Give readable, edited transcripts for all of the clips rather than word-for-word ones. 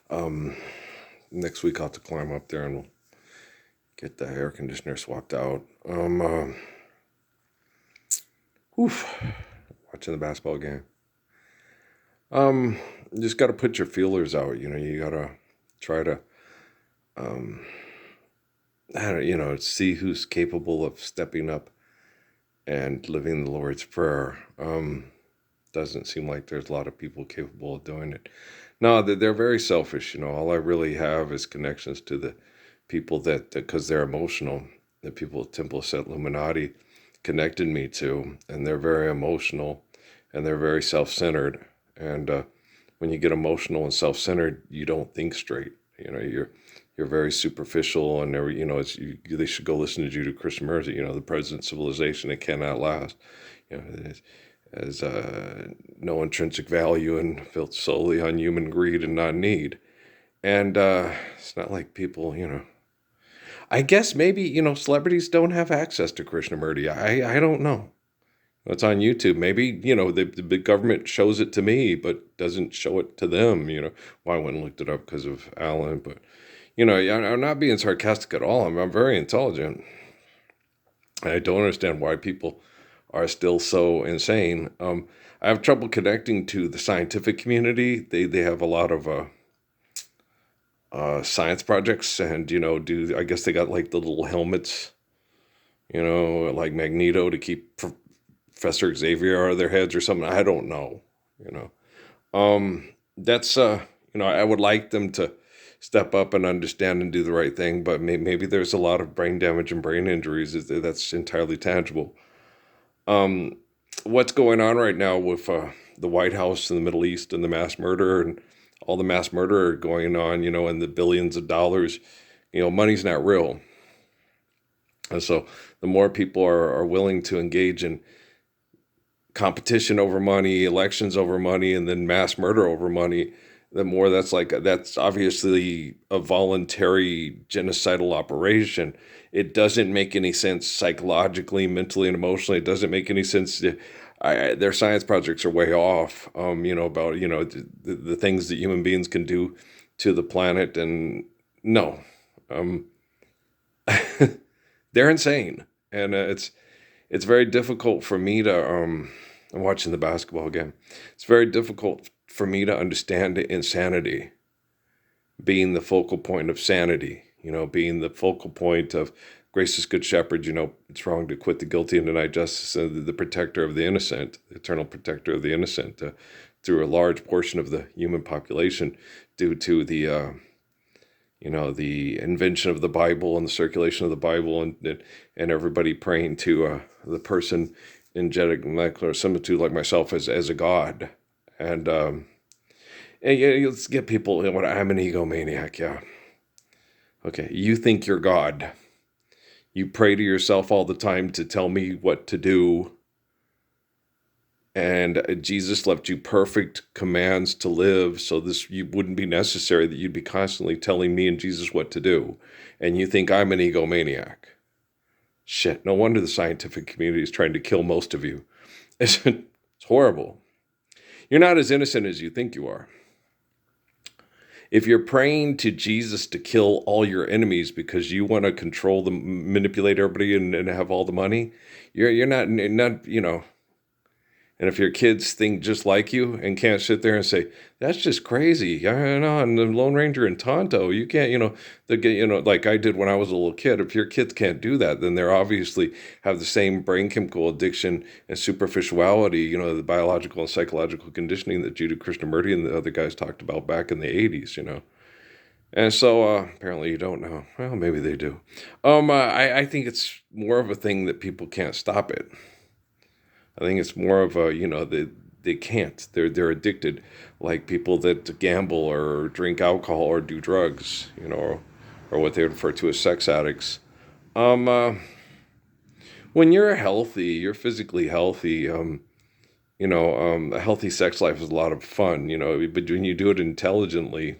And next week I'll have to climb up there and we'll get the air conditioner swapped out. Watching the basketball game. You just got to put your feelers out. You got to try to, see who's capable of stepping up and living the Lord's Prayer. Doesn't seem like there's a lot of people capable of doing it. No, they're very selfish. All I really have is connections to the people because they're emotional, the people at Temple Set Illuminati connected me to, and they're very emotional and they're very self-centered. And when you get emotional and self-centered, you don't think straight. You're very superficial, and they should go listen to Judah Krishnamurti. The present civilization, it cannot last. It has no intrinsic value and built solely on human greed and not need. And it's not like people, I guess maybe, celebrities don't have access to Krishnamurti. I don't know. It's on YouTube. Maybe, the big government shows it to me, but doesn't show it to them. Well, I went and looked it up because of Alan. But, I'm not being sarcastic at all. I'm very intelligent. I don't understand why people are still so insane. I have trouble connecting to the scientific community. They have a lot of science projects, and I guess they got like the little helmets, like Magneto to keep Professor Xavier out of their heads or something. I don't know. That's I would like them to step up and understand and do the right thing, but maybe there's a lot of brain damage and brain injuries that's entirely tangible. What's going on right now with the White House and the Middle East and the mass murder and all the mass murder going on, and the billions of dollars, money's not real. And so the more people are willing to engage in competition over money, elections over money, and then mass murder over money, the more that's obviously a voluntary genocidal operation. It doesn't make any sense psychologically, mentally, and emotionally. It doesn't make any sense. Their science projects are way off, about, the things that human beings can do to the planet. And no, they're insane. And it's very difficult for me to, I'm watching the basketball game. It's very difficult for me to understand insanity being the focal point of sanity, being the focal point of gracious good shepherd. It's wrong to quit the guilty and deny justice, and the protector of the innocent, the eternal protector of the innocent, through a large portion of the human population, due to the the invention of the Bible and the circulation of the Bible, and everybody praying to the person in genetic molecular similitude like myself as a god. And let's get people, I'm an egomaniac, yeah. Okay, you think you're God. You pray to yourself all the time to tell me what to do. And Jesus left you perfect commands to live, so you wouldn't be necessary that you'd be constantly telling me and Jesus what to do. And you think I'm an egomaniac. Shit, no wonder the scientific community is trying to kill most of you. It's horrible. You're not as innocent as you think you are. If you're praying to Jesus to kill all your enemies because you want to control them, manipulate everybody, and have all the money, you're not. And if your kids think just like you and can't sit there and say, that's just crazy. I know, I'm the Lone Ranger in Tonto. You can't, like I did when I was a little kid. If your kids can't do that, then they're obviously have the same brain chemical addiction and superficiality, the biological and psychological conditioning that Judah Krishnamurti and the other guys talked about back in the 80s. And so apparently you don't know. Well, maybe they do. I think it's more of a thing that people can't stop it. I think it's more of a, they can't. They're addicted, like people that gamble or drink alcohol or do drugs, or what they refer to as sex addicts. When you're healthy, you're physically healthy. A healthy sex life is a lot of fun, but when you do it intelligently,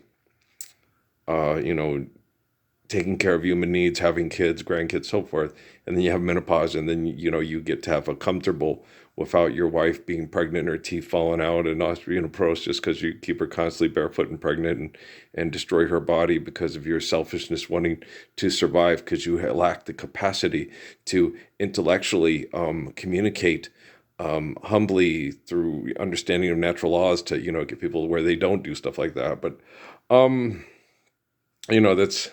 taking care of human needs, having kids, grandkids, so forth. And then you have menopause, and then, you get to have a comfortable without your wife being pregnant, her teeth falling out, and osteoporosis just because you keep her constantly barefoot and pregnant, and destroy her body because of your selfishness wanting to survive because you lack the capacity to intellectually communicate humbly through understanding of natural laws to, get people where they don't do stuff like that. But, um, that's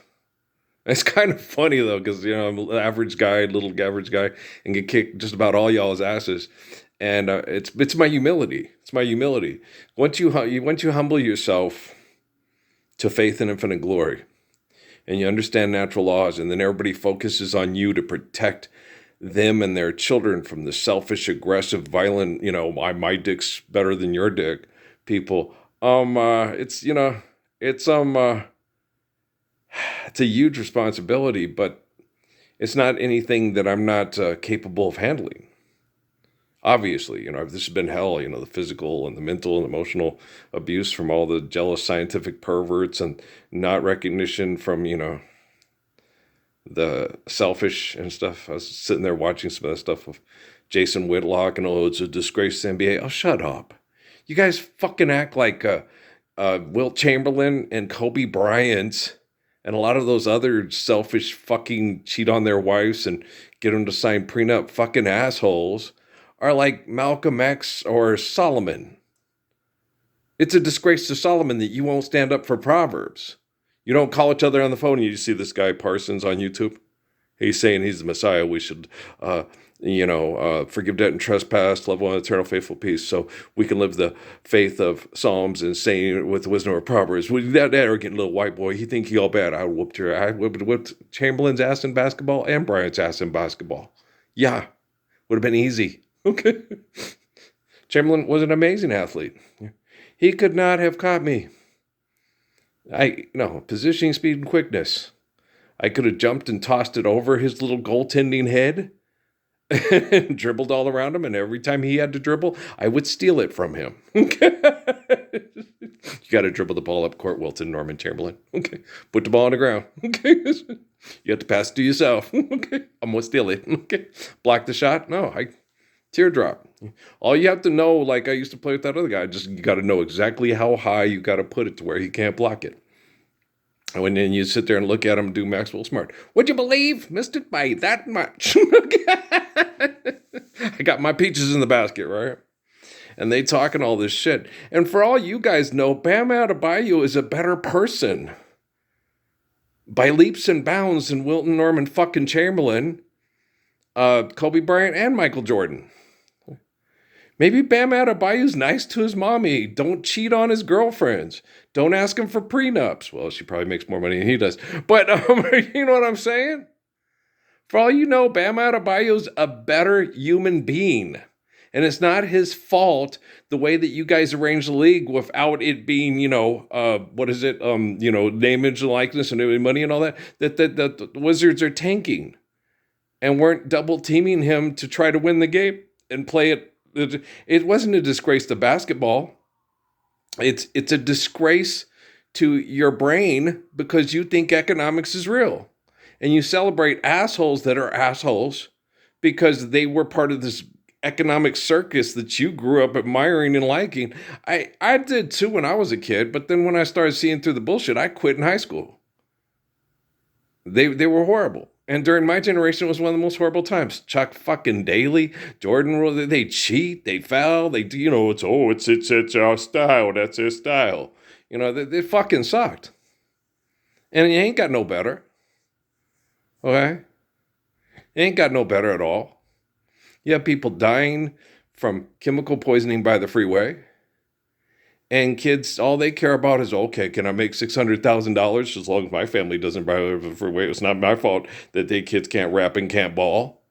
it's kind of funny though, because I'm an average guy, little average guy, and get kicked just about all y'all's asses. And it's my humility. It's my humility. Once you humble yourself to faith and infinite glory, and you understand natural laws, and then everybody focuses on you to protect them and their children from the selfish, aggressive, violent, my dick's better than your dick, people. It's it's a huge responsibility, but it's not anything that I'm not capable of handling. Obviously, this has been hell, the physical and the mental and emotional abuse from all the jealous scientific perverts, and not recognition from, the selfish and stuff. I was sitting there watching some of that stuff with Jason Whitlock, and it's a disgrace to the NBA. Oh, shut up. You guys fucking act like Wilt Chamberlain and Kobe Bryant and a lot of those other selfish fucking cheat on their wives and get them to sign prenup fucking assholes are like Malcolm X or Solomon. It's a disgrace to Solomon that you won't stand up for Proverbs. You don't call each other on the phone. You see this guy Parsons on YouTube. He's saying he's the Messiah. We should, forgive debt and trespass, love one, eternal, faithful peace, so we can live the faith of Psalms and saying it with the wisdom of Proverbs. That arrogant little white boy, he think he all bad. I whipped Chamberlain's ass in basketball and Bryant's ass in basketball. Yeah, would have been easy. Okay. Chamberlain was an amazing athlete. He could not have caught me. Positioning, speed, and quickness. I could have jumped and tossed it over his little goaltending head and dribbled all around him. And every time he had to dribble, I would steal it from him. Okay. You got to dribble the ball up court, Wilton Norman Chamberlain. Okay. Put the ball on the ground. Okay. You have to pass it to yourself. Okay. I'm going to steal it. Okay. Block the shot. No, teardrop. All you have to know, like I used to play with that other guy, you got to know exactly how high you got to put it to where he can't block it. And when then you sit there and look at him do Maxwell Smart, would you believe? Missed it by that much. I got my peaches in the basket, right? And they talking all this shit. And for all you guys know, Bam Adebayo is a better person by leaps and bounds than Wilton Norman fucking Chamberlain, Kobe Bryant, and Michael Jordan. Maybe Bam Adebayo's nice to his mommy. Don't cheat on his girlfriends. Don't ask him for prenups. Well, she probably makes more money than he does. But you know what I'm saying? For all you know, Bam Adebayo's a better human being. And it's not his fault the way that you guys arrange the league without it being, name, image, and likeness, and money and all that. That the Wizards are tanking and weren't double teaming him to try to win the game and play it. It wasn't a disgrace to basketball. It's a disgrace to your brain because you think economics is real. And you celebrate assholes that are assholes because they were part of this economic circus that you grew up admiring and liking. I did too when I was a kid, but then when I started seeing through the bullshit, I quit in high school. They were horrible. And during my generation, it was one of the most horrible times. Chuck fucking Daly, Jordan, they cheat, they foul, it's our style, that's their style. They fucking sucked. And you ain't got no better. Okay? You ain't got no better at all. You have people dying from chemical poisoning by the freeway. And kids, all they care about is, okay, can I make $600,000 as long as my family doesn't buy the freeway? It's not my fault that they kids can't rap and can't ball.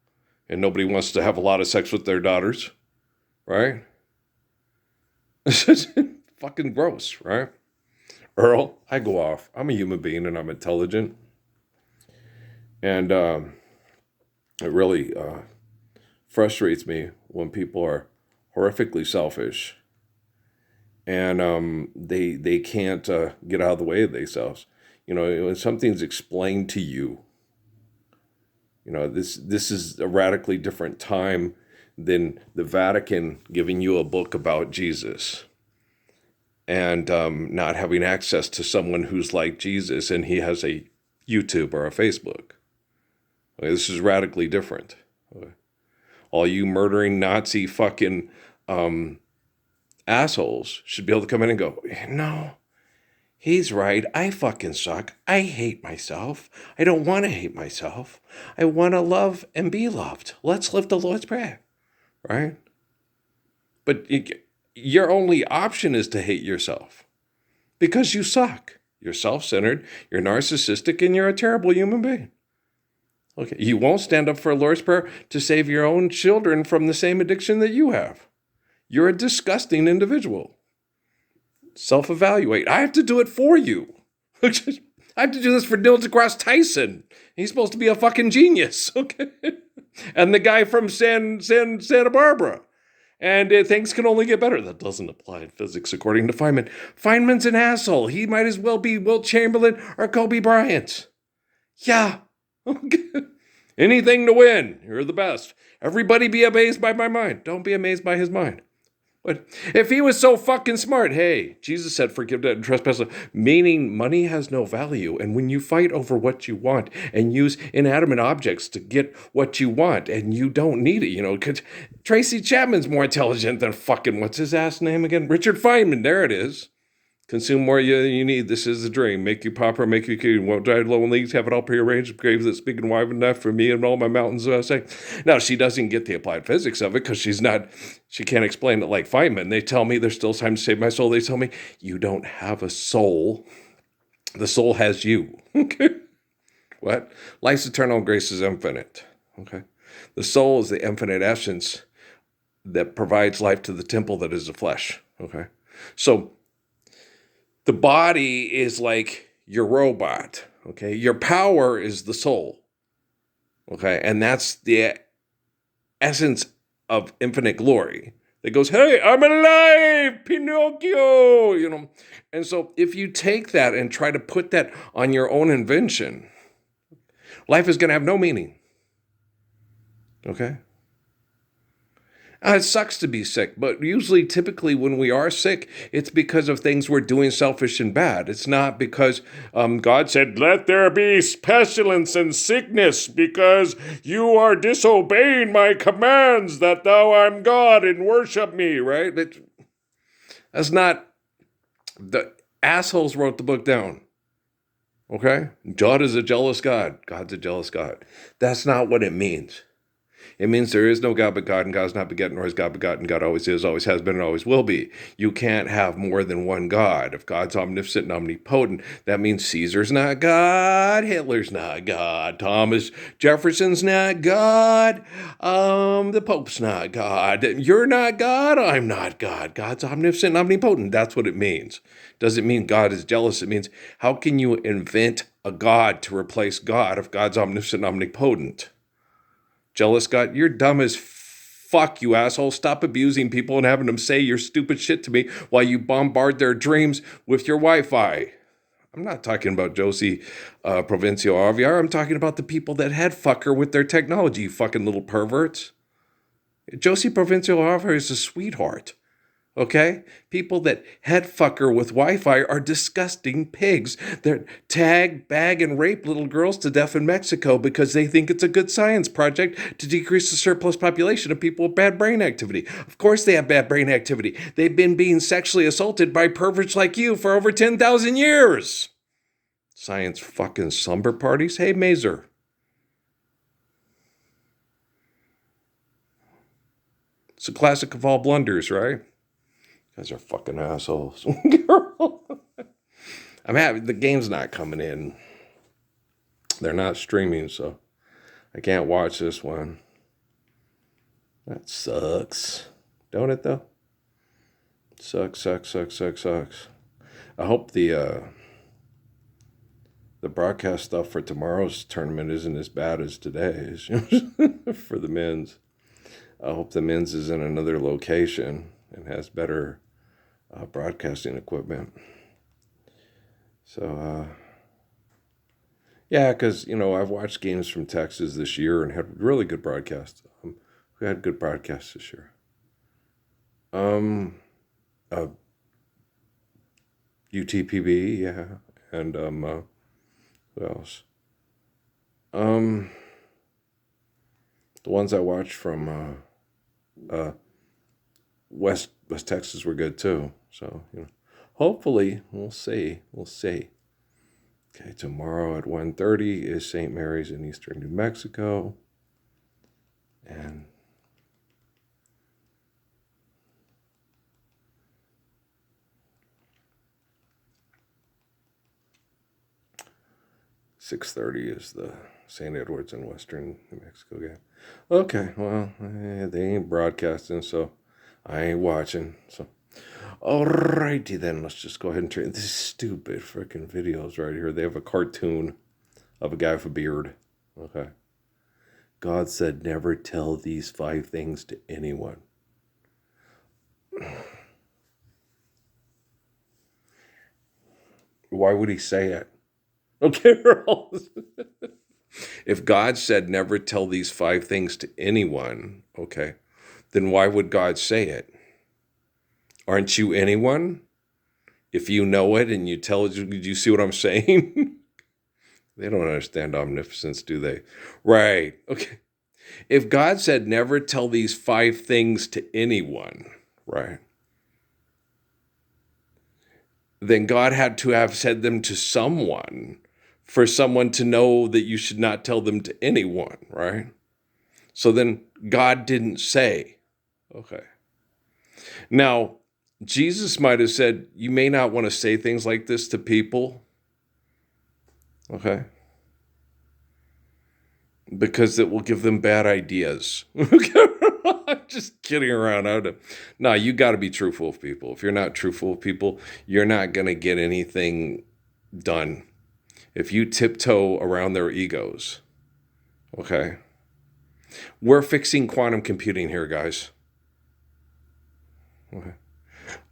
And nobody wants to have a lot of sex with their daughters. Right? It's just fucking gross, right? Earl, I go off. I'm a human being and I'm intelligent. And it really frustrates me when people are horrifically selfish and they can't get out of the way of themselves. when something's explained to you, this is a radically different time than the Vatican giving you a book about Jesus and not having access to someone who's like Jesus and he has a YouTube or a Facebook. Okay, this is radically different. Okay. All you murdering Nazi fucking assholes should be able to come in and go, no, he's right. I fucking suck. I hate myself. I don't want to hate myself. I want to love and be loved. Let's live the Lord's Prayer, right? But your only option is to hate yourself because you suck. You're self-centered, you're narcissistic, and you're a terrible human being. Okay, you won't stand up for a Lord's Prayer to save your own children from the same addiction that you have. You're a disgusting individual. Self-evaluate. I have to do it for you. I have to do this for Neil deGrasse Tyson. He's supposed to be a fucking genius, okay? And the guy from Santa Barbara. And things can only get better. That doesn't apply in physics, according to Feynman. Feynman's an asshole. He might as well be Wilt Chamberlain or Kobe Bryant. Yeah. Anything to win. You're the best. Everybody be amazed by my mind. Don't be amazed by his mind. But if he was so fucking smart, hey, Jesus said forgive debt and trespass, meaning money has no value. And when you fight over what you want and use inanimate objects to get what you want and you don't need it, because Tracy Chapman's more intelligent than fucking, what's his ass name again? Richard Feynman, there it is. Consume more than you need. This is the dream. Make you proper, make you king. Won't die low in leagues. Have it all prearranged. Grave that speaking wide enough for me and all my mountains. I say. Now she doesn't get the applied physics of it because she can't explain it like Feynman. They tell me there's still time to save my soul. They tell me you don't have a soul. The soul has you. Okay. What? Life's eternal, grace is infinite. Okay. The soul is the infinite essence that provides life to the temple that is the flesh. Okay. So the body is like your robot, okay? Your power is the soul, okay? And that's the essence of infinite glory that goes, hey, I'm alive, Pinocchio, And so if you take that and try to put that on your own invention, life is going to have no meaning, okay? It sucks to be sick, but typically when we are sick, it's because of things we're doing selfish and bad. It's not because God said, let there be pestilence and sickness because you are disobeying my commands that thou art God and worship me, right? That's not, the assholes wrote the book down, okay? God is a jealous God. God's a jealous God. That's not what it means. It means there is no God but God, and God is not begotten, nor is God begotten. God always is, always has been, and always will be. You can't have more than one God. If God's omnipotent and omnipotent, that means Caesar's not God, Hitler's not God, Thomas Jefferson's not God, the Pope's not God. You're not God, I'm not God. God's omnipotent and omnipotent. That's what it means. Doesn't mean God is jealous. It means how can you invent a God to replace God if God's omnipotent and omnipotent? Jealous God, you're dumb as fuck, you asshole. Stop abusing people and having them say your stupid shit to me while you bombard their dreams with your Wi-Fi. I'm not talking about Josie Provincial RVR. I'm talking about the people that head fuck her with their technology, you fucking little perverts. Josie Provincial RVR is a sweetheart. Okay? People that head fucker with Wi-Fi are disgusting pigs. They're tag, bag, and rape little girls to death in Mexico because they think it's a good science project to decrease the surplus population of people with bad brain activity. Of course they have bad brain activity. They've been being sexually assaulted by perverts like you for over 10,000 years. Science fucking slumber parties? Hey, Mazer. It's a classic of all blunders, right? You guys are fucking assholes. I'm happy the game's not coming in. They're not streaming, so I can't watch this one. That sucks. Don't it, though? Sucks. I hope the broadcast stuff for tomorrow's tournament isn't as bad as today's for the men's. I hope the men's is in another location and has better broadcasting equipment. So Yeah, because, I've watched games from Texas this year and had really good broadcasts. We had good broadcasts this year. Um, uh, UTPB, yeah. And, who else? Um, the ones I watched from, West Texas were good too. So, hopefully we'll see. We'll see. Okay, tomorrow at 1:30 is St. Mary's in Eastern New Mexico. And 6:30 is the St. Edwards and Western New Mexico game. Okay, well, they ain't broadcasting, so I ain't watching. So, alrighty then, let's just go ahead and turn these stupid freaking videos right here. They have a cartoon of a guy with a beard. Okay. God said, never tell these 5 things to anyone. Why would he say it? Okay, if God said, never tell these 5 things to anyone, okay, then why would God say it? Aren't you anyone? If you know it and you tell it, do you see what I'm saying? They don't understand omnipotence, do they? Right. Okay. If God said, never tell these 5 things to anyone, right, then God had to have said them to someone for someone to know that you should not tell them to anyone, right? So then God didn't say. Okay. Now, Jesus might have said, you may not want to say things like this to people. Okay. Because it will give them bad ideas. I'm just kidding around. No, you got to be truthful with people. If you're not truthful with people, you're not going to get anything done. If you tiptoe around their egos, okay? We're fixing quantum computing here, guys. Okay.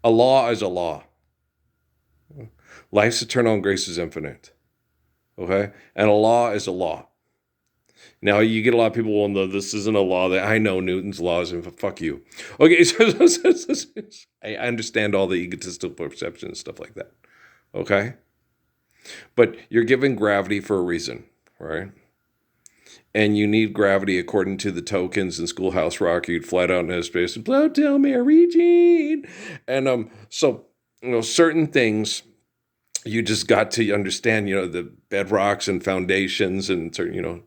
A law is a law. Life's eternal and grace is infinite. Okay? And a law is a law. Now, you get a lot of people, well, no, this isn't a law. That I know Newton's laws, and fuck you. Okay, so I understand all the egotistical perception and stuff like that. Okay? But you're given gravity for a reason, right? And you need gravity according to the tokens in Schoolhouse Rock. You'd fly out into space and blow till Mary Jean. And so, certain things you just got to understand, the bedrocks and foundations and,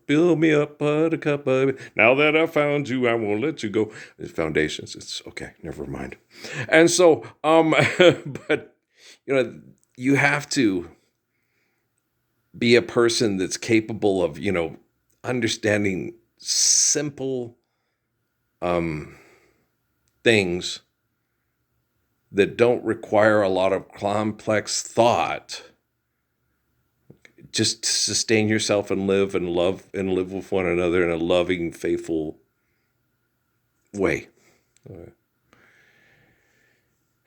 build me up, buttercup, baby. Now that I found you, I won't let you go. Foundations. It's okay. Never mind. And so, but, you have to be a person that's capable of, understanding simple things that don't require a lot of complex thought, just to sustain yourself and live and love and live with one another in a loving, faithful way.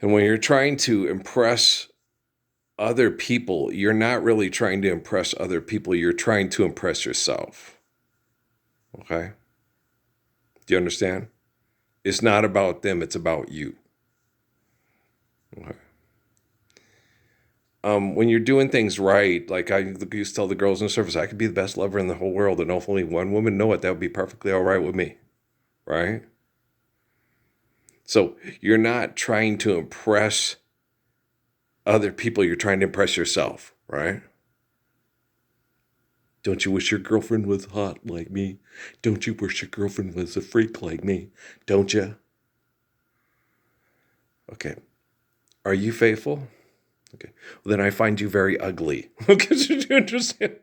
And when you're trying to impress other people, you're not really trying to impress other people. You're trying to impress yourself. Okay? Do you understand? It's not about them. It's about you. Okay. When you're doing things right, like I used to tell the girls in the service, I could be the best lover in the whole world, and if only one woman know it, that would be perfectly all right with me, right? So you're not trying to impress other people, you're trying to impress yourself, right? Don't you wish your girlfriend was hot like me? Don't you wish your girlfriend was a freak like me? Don't you? Okay. Are you faithful? Okay. Well, then I find you very ugly. Because you understand.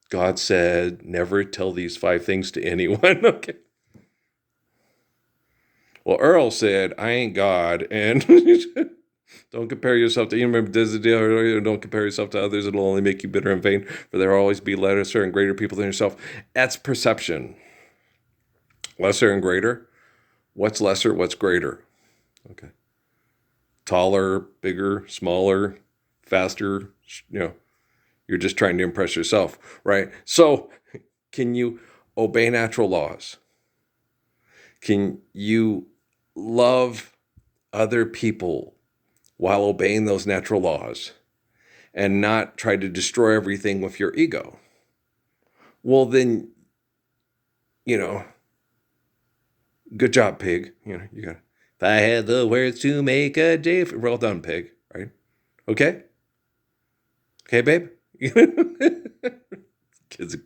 God said, never tell these 5 things to anyone. Okay. Well, Earl said, I ain't God, and don't compare yourself to, you remember Disney, don't compare yourself to others, it'll only make you bitter and vain, for there will always be lesser and greater people than yourself. That's perception. Lesser and greater. What's lesser? What's greater? Okay. Taller, bigger, smaller, faster, You're just trying to impress yourself, right? So, can you obey natural laws? Can you love other people while obeying those natural laws and not try to destroy everything with your ego? Well, then, you know, good job, pig. You got. If I had the words to make a day, well done, pig. Right? Okay, okay, babe. kids,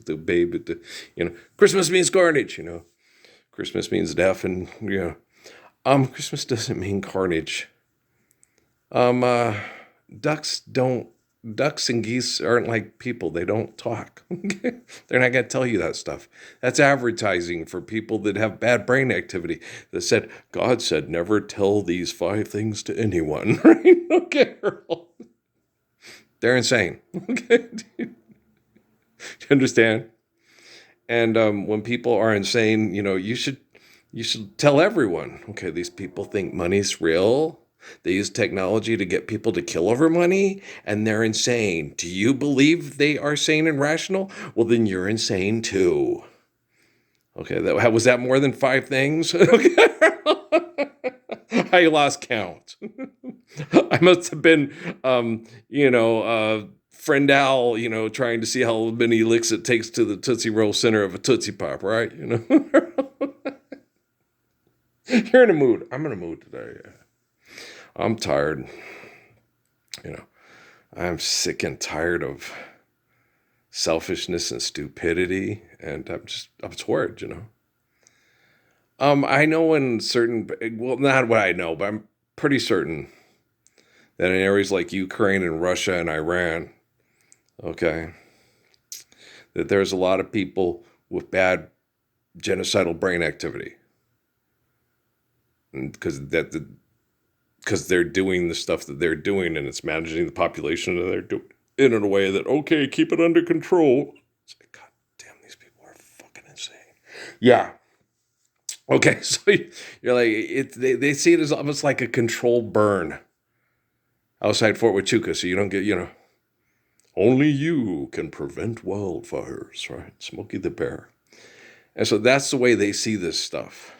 the babe, Christmas means carnage. Christmas means death, and Christmas doesn't mean carnage. Um, uh, ducks don't. Ducks and geese aren't like people. They don't talk. They're not going to tell you that stuff. That's advertising for people that have bad brain activity. That said, God said, never tell these 5 things to anyone. Right? Okay. They're insane. Okay. Do you understand? And when people are insane, you should tell everyone. Okay, these people think money's real. They use technology to get people to kill over money, and they're insane. Do you believe they are sane and rational? Well, then you're insane too. Okay, was that more than 5 things? Okay. I lost count. I must have been, friend Al, trying to see how many licks it takes to the Tootsie Roll center of a Tootsie Pop, right? You're in a mood. I'm in a mood today. Yeah. I'm tired. I'm sick and tired of selfishness and stupidity, and I'm tired. I know not what I know, but I'm pretty certain that in areas like Ukraine and Russia and Iran, okay, that there's a lot of people with bad genocidal brain activity, because they're doing the stuff that they're doing, and it's managing the population that they're doing in a way that, okay, keep it under control. It's like, God damn, these people are fucking insane. Yeah. Okay, so you're like, they see it as almost like a controlled burn outside Fort Huachuca, so you don't get, only you can prevent wildfires, right? Smokey the Bear. And so that's the way they see this stuff.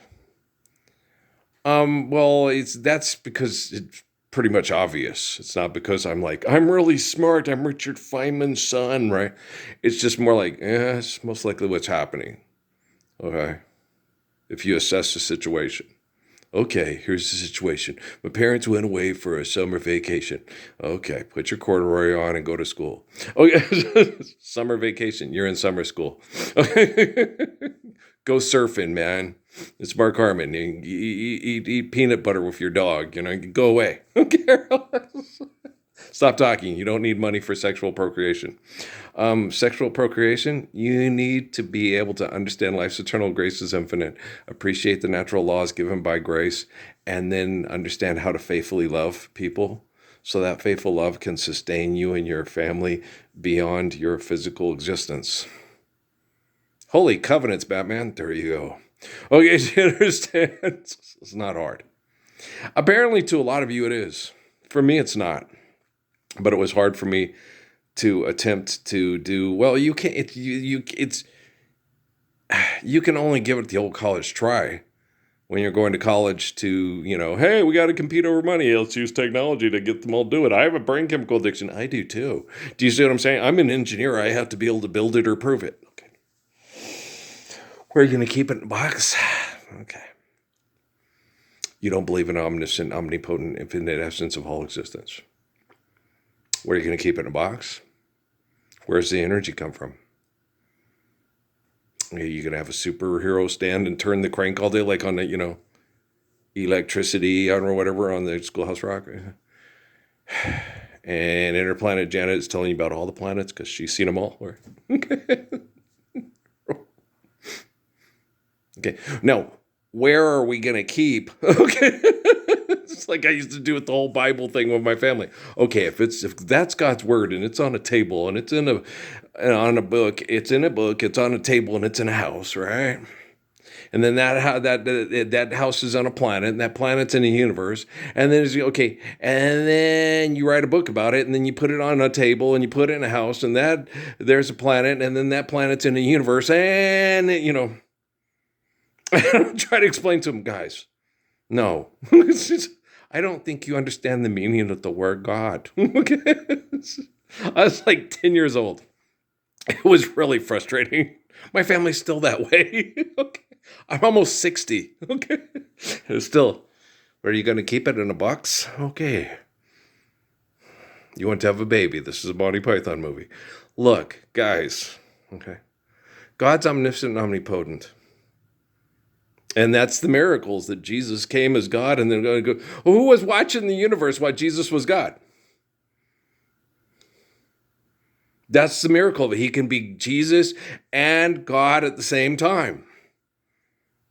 Well, that's because it's pretty much obvious. It's not because I'm really smart, I'm Richard Feynman's son, right? It's just more like, it's most likely what's happening. Okay. If you assess the situation. Okay, here's the situation. My parents went away for a summer vacation. Okay, put your corduroy on and go to school. Okay, summer vacation. You're in summer school. Okay, go surfing, man. It's Mark Harmon. Eat peanut butter with your dog. Go away. Okay. Stop talking. You don't need money for sexual procreation. Sexual procreation, you need to be able to understand life's eternal grace is infinite, appreciate the natural laws given by grace, and then understand how to faithfully love people so that faithful love can sustain you and your family beyond your physical existence. Holy covenants, Batman. There you go. Okay, do you understand? It's not hard. Apparently, to a lot of you, it is. For me, it's not. But it was hard for me to attempt to do well. You can't. You can only give it the old college try when you're going to college. To hey, we got to compete over money. Let's use technology to get them all to do it. I have a brain chemical addiction. I do too. Do you see what I'm saying? I'm an engineer. I have to be able to build it or prove it. Okay. Where are you going to keep it in a box? Okay. You don't believe in omniscient, omnipotent, infinite essence of all existence. Where are you going to keep it in a box? Where's the energy come from? Are you going to have a superhero stand and turn the crank all day like on the, electricity, I don't know, whatever, on the Schoolhouse Rock? And Interplanet Janet is telling you about all the planets because she's seen them all. Okay. Now, where are we going to keep? Okay. It's like I used to do with the whole Bible thing with my family. Okay, if that's God's word and it's on a table and it's on a book, it's in a book, it's on a table and it's in a house, right? and then that house is on a planet, and that planet's in a universe, and then okay, and then you write a book about it, and then you put it on a table, and you put it in a house, and there's a planet, and then that planet's in a universe, and try to explain to them, guys. No, I don't think you understand the meaning of the word God. Okay, I was like 10 years old. It was really frustrating. My family's still that way. Okay. I'm almost 60. Okay. It's still, are you going to keep it in a box? Okay. You want to have a baby. This is a Monty Python movie. Look, guys. Okay. God's omniscient and omnipotent. And that's the miracles that Jesus came as God and then going to go, well, who was watching the universe while Jesus was God? That's the miracle, that he can be Jesus and God at the same time.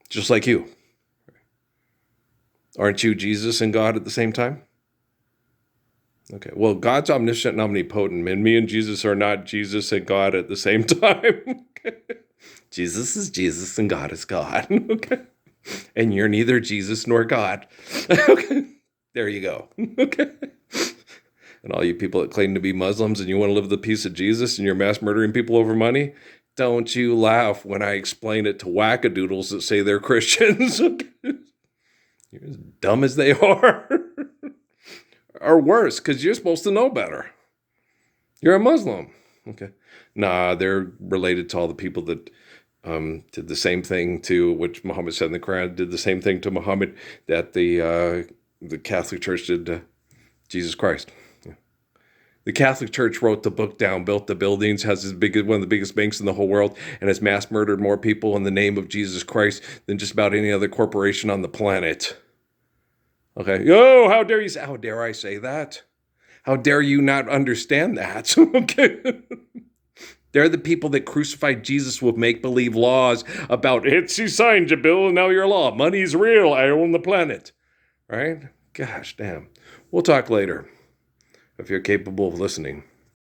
Just like you. Aren't you Jesus and God at the same time? Okay, well, God's omniscient and omnipotent, and me and Jesus are not Jesus and God at the same time. Okay. Jesus is Jesus and God is God. Okay. And you're neither Jesus nor God. Okay. There you go. Okay. And all you people that claim to be Muslims and you want to live the peace of Jesus and you're mass murdering people over money, don't you laugh when I explain it to wackadoodles that say they're Christians. Okay. You're as dumb as they are. Or worse, because you're supposed to know better. You're a Muslim. Okay. Nah, they're related to all the people that did the same thing to, which Muhammad said in the Quran, did the same thing to Muhammad that the Catholic Church did to Jesus Christ. The Catholic Church wrote the book down, built the buildings, has one of the biggest banks in the whole world, and has mass murdered more people in the name of Jesus Christ than just about any other corporation on the planet. Okay. Oh, how dare I say that? How dare you not understand that? Okay. They're the people that crucified Jesus with make-believe laws about, it's you signed your bill and now you're law. Money's real. I own the planet. Right? Gosh damn. We'll talk later if you're capable of listening.